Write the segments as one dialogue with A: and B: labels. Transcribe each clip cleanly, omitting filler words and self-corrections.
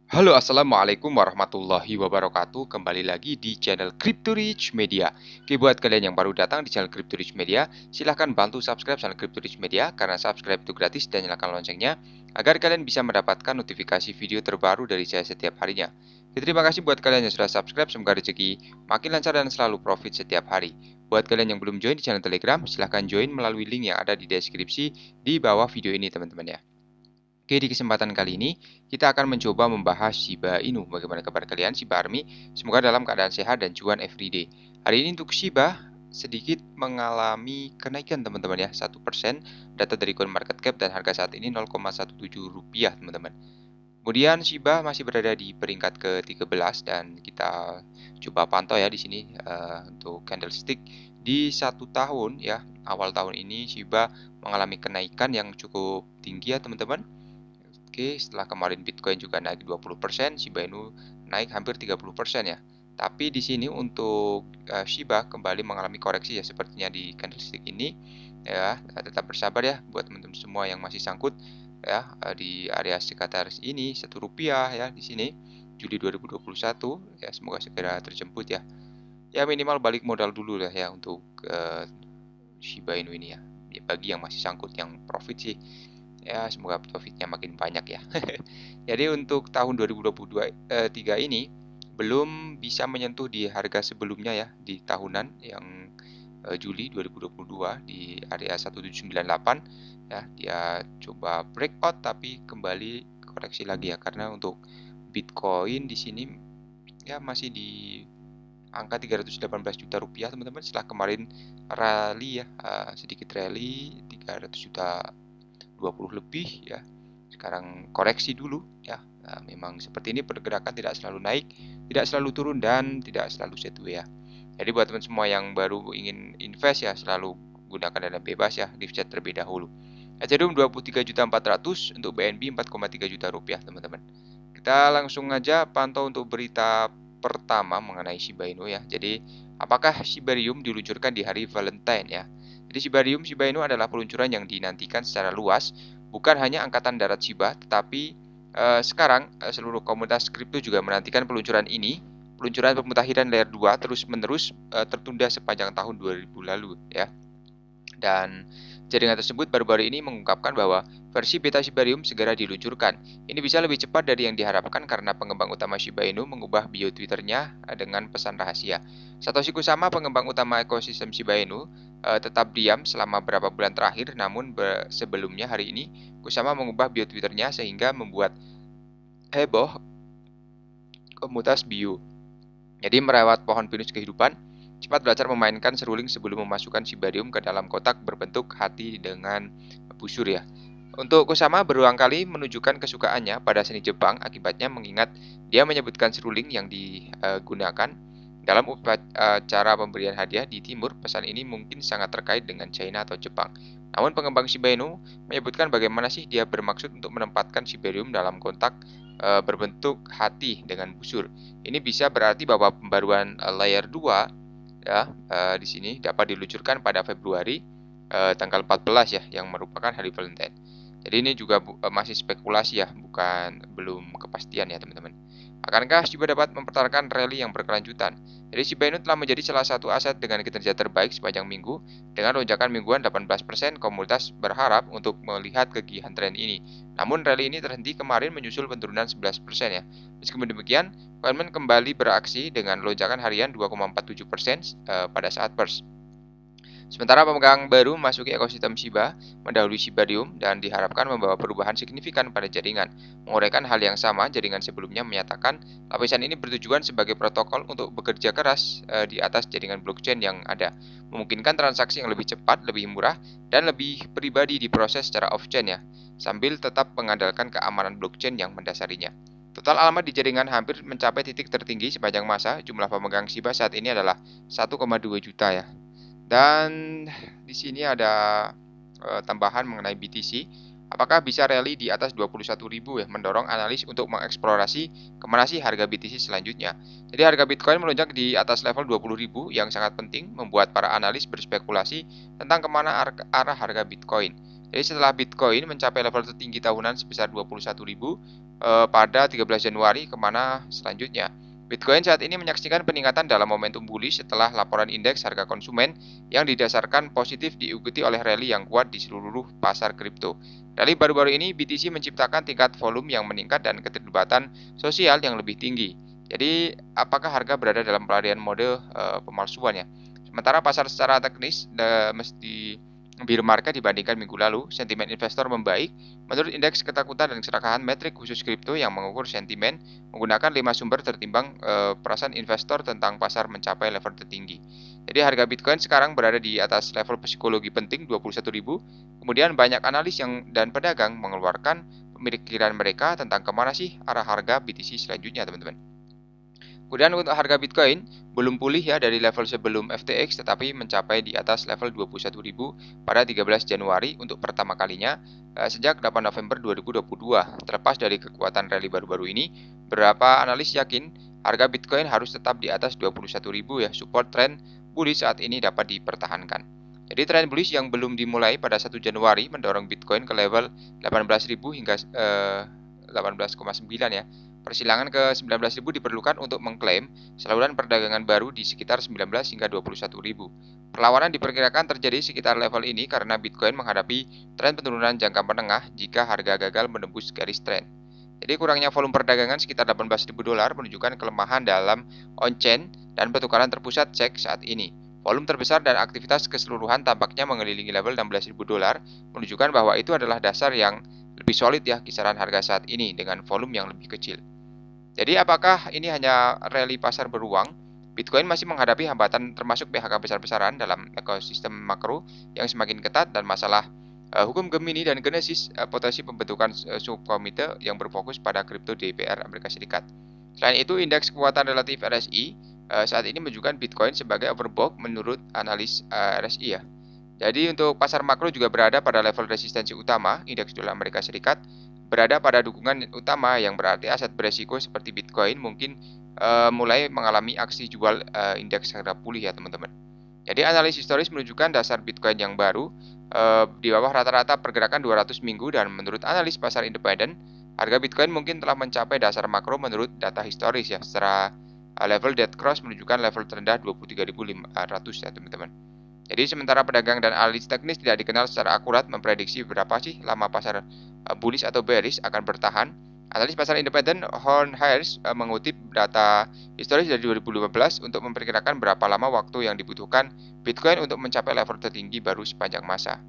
A: Halo, assalamualaikum warahmatullahi wabarakatuh. Kembali lagi di channel Crypto Rich Media. Oke, buat kalian yang baru datang di channel Crypto Rich Media, silahkan bantu subscribe channel Crypto Rich Media karena subscribe itu gratis dan nyalakan loncengnya agar kalian bisa mendapatkan notifikasi video terbaru dari saya setiap harinya. Oke, terima kasih buat kalian yang sudah subscribe. Semoga rezeki makin lancar dan selalu profit setiap hari. Buat kalian yang belum join di channel Telegram, silahkan join melalui link yang ada di deskripsi di bawah video ini, teman-teman ya. Oke, di kesempatan kali ini kita akan mencoba membahas Shiba Inu. Bagaimana kabar kalian, Shiba Army? Semoga dalam keadaan sehat dan cuan everyday. Hari ini untuk Shiba sedikit mengalami kenaikan, teman-teman ya, 1%. Data dari CoinMarketCap dan harga saat ini 0,17 rupiah, teman-teman. Kemudian Shiba masih berada di peringkat ke-13 dan kita coba pantau ya di sini untuk candlestick di 1 tahun ya. Awal tahun ini Shiba mengalami kenaikan yang cukup tinggi ya, teman-teman. Oke, setelah kemarin Bitcoin juga naik 20%, Shiba Inu naik hampir 30% ya. Tapi di sini untuk Shiba kembali mengalami koreksi ya sepertinya di candlestick ini ya. Tetap bersabar ya buat teman-teman semua yang masih sangkut ya di area sekitar ini 1 rupiah ya di sini Juli 2021 ya, semoga segera terjemput ya. Ya minimal balik modal dulu lah ya untuk Shiba Inu ini ya. Bagi yang masih sangkut yang profit sih ya semoga profitnya makin banyak ya. Jadi untuk tahun 2023 ini belum bisa menyentuh di harga sebelumnya ya di tahunan yang Juli 2022 di area 1798 ya. Dia coba breakout tapi kembali koreksi lagi ya karena untuk Bitcoin di sini ya masih di angka 318 juta rupiah, teman-teman, setelah kemarin rally ya, sedikit rally 300 juta 20 lebih ya. Sekarang koreksi dulu ya. Nah, memang seperti ini pergerakan tidak selalu naik, tidak selalu turun dan tidak selalu sideways ya. Jadi buat teman semua yang baru ingin invest ya selalu gunakan dana bebas ya, gift chat terlebih dahulu. Ethereum 23.400 untuk BNB 4,3 juta rupiah, teman-teman. Kita langsung aja pantau untuk berita pertama mengenai Shiba Inu ya. Jadi, apakah Shibarium diluncurkan di hari Valentine ya? Jadi Shiba Inu adalah peluncuran yang dinantikan secara luas, bukan hanya angkatan darat Shiba, tetapi sekarang seluruh komunitas kripto juga menantikan peluncuran ini. Peluncuran pemutahiran layer 2 terus-menerus tertunda sepanjang tahun 2000 lalu ya. Dan jaringan tersebut baru-baru ini mengungkapkan bahwa versi beta Shibarium segera diluncurkan. Ini bisa lebih cepat dari yang diharapkan karena pengembang utama Shiba Inu mengubah bio Twitternya dengan pesan rahasia. Satoshi Kusama, pengembang utama ekosistem Shiba Inu, tetap diam selama beberapa bulan terakhir, namun sebelumnya hari ini Kusama mengubah bio Twitternya sehingga membuat heboh komunitas bio. Jadi merawat pohon pinus kehidupan, cepat belajar memainkan seruling sebelum memasukkan Shibarium ke dalam kotak berbentuk hati dengan busur ya. Untuk Kusama berulang kali menunjukkan kesukaannya pada seni Jepang, akibatnya mengingat dia menyebutkan seruling yang digunakan dalam upacara pemberian hadiah di timur. Pesan ini mungkin sangat terkait dengan China atau Jepang. Namun pengembang Shiba Inu menyebutkan bagaimana sih dia bermaksud untuk menempatkan Shibarium dalam kotak berbentuk hati dengan busur. Ini bisa berarti bahwa pembaruan layer 2 ya di sini dapat diluncurkan pada Februari tanggal 14 ya, yang merupakan hari Valentine. Jadi ini juga masih spekulasi ya, belum kepastian ya, teman-teman. Akankah Shiba dapat mempertahankan rally yang berkelanjutan? Jadi Shiba Inu telah menjadi salah satu aset dengan kinerja terbaik sepanjang minggu. Dengan lonjakan mingguan 18%, komunitas berharap untuk melihat kegiatan tren ini. Namun rally ini terhenti kemarin menyusul penurunan 11% ya. Meskipun demikian, Coinman kembali beraksi dengan lonjakan harian 2,47% pada saat burst. Sementara pemegang baru memasuki ekosistem Shiba, mendahului Shibarium, dan diharapkan membawa perubahan signifikan pada jaringan. Menguraikan hal yang sama, jaringan sebelumnya menyatakan lapisan ini bertujuan sebagai protokol untuk bekerja keras di atas jaringan blockchain yang ada, memungkinkan transaksi yang lebih cepat, lebih murah, dan lebih pribadi diproses secara off-chain ya, sambil tetap mengandalkan keamanan blockchain yang mendasarinya. Total alamat di jaringan hampir mencapai titik tertinggi sepanjang masa. Jumlah pemegang Shiba saat ini adalah 1,2 juta ya. Dan di sini ada tambahan mengenai BTC. Apakah bisa rally di atas 21.000 ya, mendorong analis untuk mengeksplorasi kemana sih harga BTC selanjutnya. Jadi harga Bitcoin melonjak di atas level 20.000 yang sangat penting membuat para analis berspekulasi tentang kemana arah harga Bitcoin. Jadi setelah Bitcoin mencapai level tertinggi tahunan sebesar 21.000 pada 13 Januari, kemana selanjutnya? Bitcoin saat ini menyaksikan peningkatan dalam momentum bullish setelah laporan indeks harga konsumen yang didasarkan positif diikuti oleh rally yang kuat di seluruh pasar kripto. Rally baru-baru ini BTC menciptakan tingkat volume yang meningkat dan keterlibatan sosial yang lebih tinggi. Jadi, apakah harga berada dalam pelarian mode pemalsuan ya? Sementara pasar secara teknis mesti bear market dibandingkan minggu lalu, sentimen investor membaik. Menurut indeks ketakutan dan keserakahan metrik khusus kripto yang mengukur sentimen menggunakan 5 sumber tertimbang perasaan investor tentang pasar mencapai level tertinggi. Jadi harga Bitcoin sekarang berada di atas level psikologi penting 21.000. Kemudian banyak analis dan pedagang mengeluarkan pemikiran mereka tentang kemana sih arah harga BTC selanjutnya, teman-teman. Kemudian untuk harga Bitcoin belum pulih ya dari level sebelum FTX, tetapi mencapai di atas level 21.000 pada 13 Januari untuk pertama kalinya sejak 8 November 2022. Terlepas dari kekuatan rally baru-baru ini, beberapa analis yakin harga Bitcoin harus tetap di atas 21.000 ya. Support trend bullish saat ini dapat dipertahankan. Jadi tren bullish yang belum dimulai pada 1 Januari mendorong Bitcoin ke level 18.000 hingga 18,9 ya. Persilangan ke 19.000 diperlukan untuk mengklaim saluran perdagangan baru di sekitar 19 hingga 21.000. Perlawanan diperkirakan terjadi sekitar level ini karena Bitcoin menghadapi tren penurunan jangka menengah jika harga gagal menembus garis tren. Jadi kurangnya volume perdagangan sekitar 18.000 dolar menunjukkan kelemahan dalam on-chain dan pertukaran terpusat cek saat ini. Volume terbesar dan aktivitas keseluruhan tampaknya mengelilingi level 16.000 dolar, menunjukkan bahwa itu adalah dasar yang lebih solid ya kisaran harga saat ini dengan volume yang lebih kecil. Jadi apakah ini hanya rally pasar beruang? Bitcoin masih menghadapi hambatan termasuk PHK besar-besaran dalam ekosistem makro yang semakin ketat dan masalah hukum Gemini dan Genesis, potensi pembentukan subkomite yang berfokus pada kripto DPR Amerika Serikat. Selain itu, indeks kekuatan relatif RSI saat ini menunjukkan Bitcoin sebagai overbought menurut analis RSI ya. Jadi untuk pasar makro juga berada pada level resistensi utama, indeks dolar Amerika Serikat berada pada dukungan utama yang berarti aset beresiko seperti Bitcoin mungkin mulai mengalami aksi jual indeks harga pulih ya teman-teman. Jadi analis historis menunjukkan dasar Bitcoin yang baru di bawah rata-rata pergerakan 200 minggu dan menurut analis pasar independen, harga Bitcoin mungkin telah mencapai dasar makro menurut data historis ya. Secara level dead cross menunjukkan level terendah 23.500 ya teman-teman. Jadi sementara pedagang dan analis teknis tidak dikenal secara akurat memprediksi berapa sih lama pasar bullish atau bearish akan bertahan. Analis pasar independen Horn Harris mengutip data historis dari 2015 untuk memperkirakan berapa lama waktu yang dibutuhkan Bitcoin untuk mencapai level tertinggi baru sepanjang masa.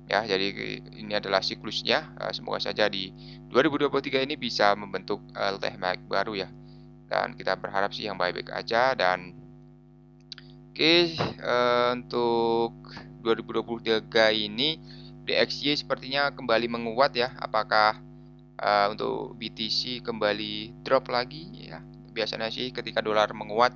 A: Ya, jadi ini adalah siklusnya. Semoga saja di 2023 ini bisa membentuk LTM baru ya. Dan kita berharap sih yang baik-baik aja dan Oke, untuk 2023 ini DXY sepertinya kembali menguat ya. Apakah untuk BTC kembali drop lagi ya? Biasanya sih ketika dolar menguat,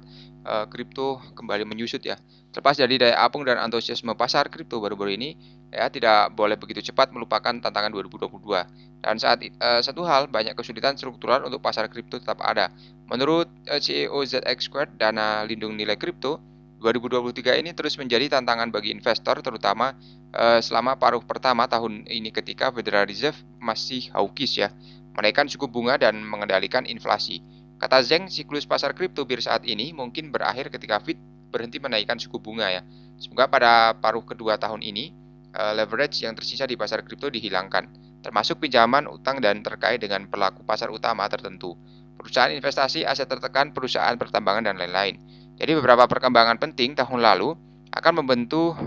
A: kripto kembali menyusut ya. Terlepas dari daya apung dan antusiasme pasar kripto baru-baru ini, ya tidak boleh begitu cepat melupakan tantangan 2022. Dan satu hal, banyak kesulitan struktural untuk pasar kripto tetap ada. Menurut CEO ZX Squared, dana lindung nilai kripto 2023 ini terus menjadi tantangan bagi investor terutama selama paruh pertama tahun ini ketika Federal Reserve masih hawkish ya, menaikkan suku bunga dan mengendalikan inflasi. Kata Zeng, siklus pasar kripto bir saat ini mungkin berakhir ketika Fed berhenti menaikkan suku bunga ya. Semoga pada paruh kedua tahun ini leverage yang tersisa di pasar kripto dihilangkan, termasuk pinjaman utang dan terkait dengan pelaku pasar utama tertentu, perusahaan investasi, aset tertekan, perusahaan pertambangan dan lain-lain. Jadi beberapa perkembangan penting tahun lalu akan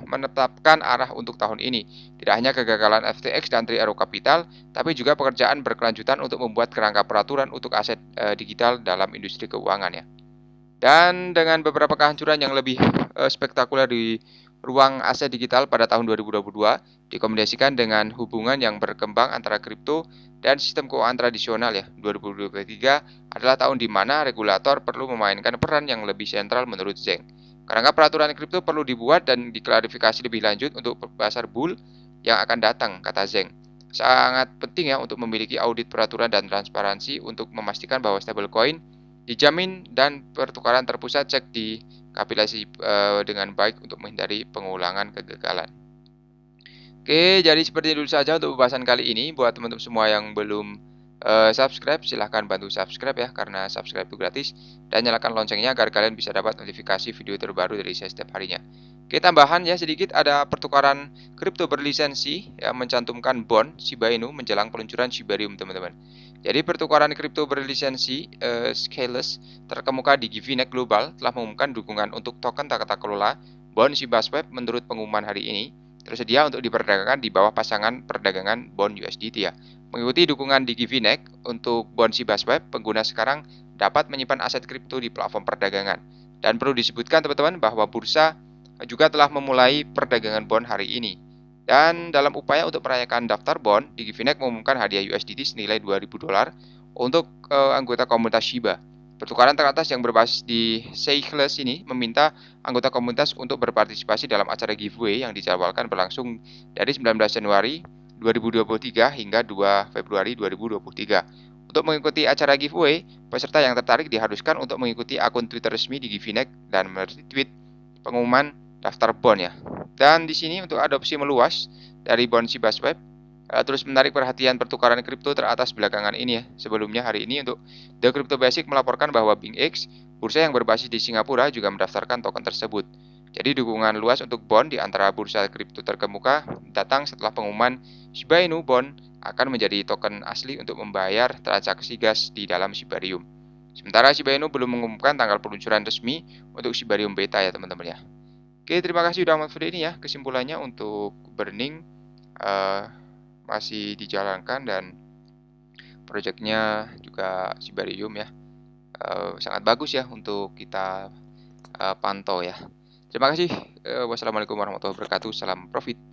A: menetapkan arah untuk tahun ini. Tidak hanya kegagalan FTX dan Tri Arrow Capital, tapi juga pekerjaan berkelanjutan untuk membuat kerangka peraturan untuk aset digital dalam industri keuangan ya. Dan dengan beberapa kehancuran yang lebih spektakuler di ruang aset digital pada tahun 2022, dikombinasikan dengan hubungan yang berkembang antara kripto dan sistem keuangan tradisional ya. 2023 adalah tahun di mana regulator perlu memainkan peran yang lebih sentral menurut Zeng. Kerangka peraturan kripto perlu dibuat dan diklarifikasi lebih lanjut untuk pasar bull yang akan datang, kata Zeng. Sangat penting ya untuk memiliki audit peraturan dan transparansi untuk memastikan bahwa stablecoin dijamin dan pertukaran terpusat cek di kapitalisasi dengan baik untuk menghindari pengulangan kegagalan. Oke, jadi seperti dulu saja untuk pembahasan kali ini. Buat teman-teman semua yang belum subscribe, silahkan bantu subscribe ya, karena subscribe itu gratis. Dan nyalakan loncengnya agar kalian bisa dapat notifikasi video terbaru dari saya setiap harinya. Oke, tambahan ya sedikit, ada pertukaran kripto berlisensi yang mencantumkan bond Shiba Inu menjelang peluncuran Shibarium, teman-teman. Jadi pertukaran kripto berlisensi Scaleless terkemuka di Givenet Global telah mengumumkan dukungan untuk token tata kelola bond Shiba Swap menurut pengumuman hari ini tersedia untuk diperdagangkan di bawah pasangan perdagangan bond USDT ya. Mengikuti dukungan di Givenet untuk bond Shiba Swap, pengguna sekarang dapat menyimpan aset kripto di platform perdagangan. Dan perlu disebutkan teman-teman bahwa bursa juga telah memulai perdagangan bond hari ini. Dan dalam upaya untuk merayakan daftar bond, di Givenet mengumumkan hadiah USDT senilai $2.000 untuk anggota komunitas Shiba. Pertukaran teratas yang berbasis di Seychelles ini meminta anggota komunitas untuk berpartisipasi dalam acara giveaway yang dijadwalkan berlangsung dari 19 Januari 2023 hingga 2 Februari 2023. Untuk mengikuti acara giveaway, peserta yang tertarik diharuskan untuk mengikuti akun Twitter resmi di Givenet dan retweet pengumuman daftar bond ya. Dan di sini untuk adopsi meluas dari bond Shiba Swap, terus menarik perhatian pertukaran kripto teratas belakangan ini ya. Sebelumnya hari ini untuk The Crypto Basic melaporkan bahwa BingX, bursa yang berbasis di Singapura, juga mendaftarkan token tersebut. Jadi dukungan luas untuk bond di antara bursa kripto terkemuka datang setelah pengumuman Shiba Inu Bond akan menjadi token asli untuk membayar transaksi gas di dalam Shibarium. Sementara Shiba Inu belum mengumumkan tanggal peluncuran resmi untuk Shibarium Beta ya teman-teman ya. Oke, terima kasih sudah nonton video ini ya. Kesimpulannya untuk burning masih dijalankan dan proyeknya juga Shibarium ya, sangat bagus ya untuk kita pantau ya. Terima kasih. Wassalamualaikum warahmatullahi wabarakatuh. Salam profit.